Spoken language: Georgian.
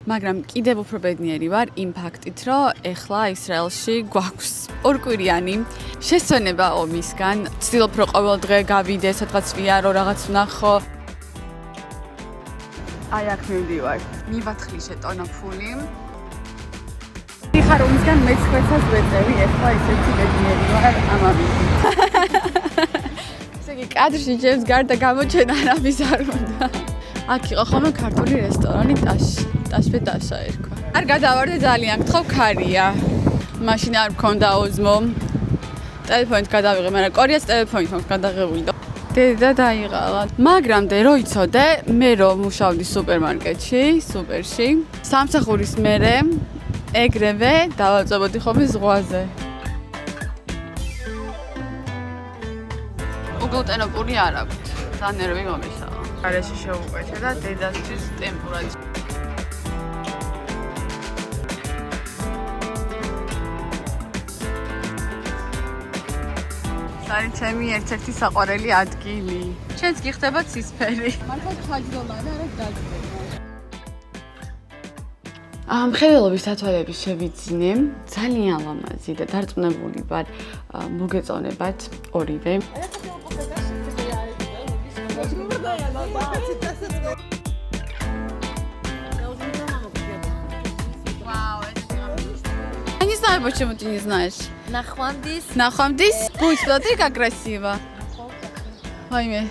მაგრამ კიდევ უფრო ბედნიერი ვარ იმ ფაქტით, რომ ეხლა ისრაელში გვაქვს ორკვირიანი შესვენება ომისგან. ვცდილობ რომ ყოველ დღე გავიდე, სადღაც ვიარო, რაღაც ვნახო. აი აქ მივდივარ. მივათხრი შეტონა ფული. ხარ ომისგან მეც ხვეცას ვეწევი, ეხლა ისეთი ბედნიერი ვარ ამავით. ესე იგი კადრში ჩემს გარდა გამოჩენა არავის არ უნდა. აქ იყო ხოლმე ქართული რესტორანი ტაშფე ტაშა ერქვა. არ გადავარდე ძალიან, გთხოვ ქარია. მაშინ არ მქონდა ოზმო. ტელეფონით გადავიღე, მაგრამ კორიას ტელეფონით მაქვს გადაღებული და დედა დაიღალა. მაგრამ რო იცოდე, მე რომ მუშაობდი სუპერმარკეტში, სუპერში, სამსახურის მერე ეგრევე დავაწებოდი ხოლმე ზღვაზე. უგლუტენოპური არ აქვთ. ძალიან ნერვი მომისავა. გარეშე შევუყვეთე და დედასთვის ტემპურა. არის ჩემი ერთ-ერთი საყვარელი ადგილი. ჩვენც გიხდება ცისფერი. მართლა ხაჯდომა და არა დაძბება. მხედველობის სათვალების შევიძინე, ძალიან ლამაზი და დარწმუნებული ვარ, მოგეწონებათ ორივე. Я не знаю, почему ты не знаешь. Нахвамдис. Нахвамдис? Будь, смотри, как красиво. Ой,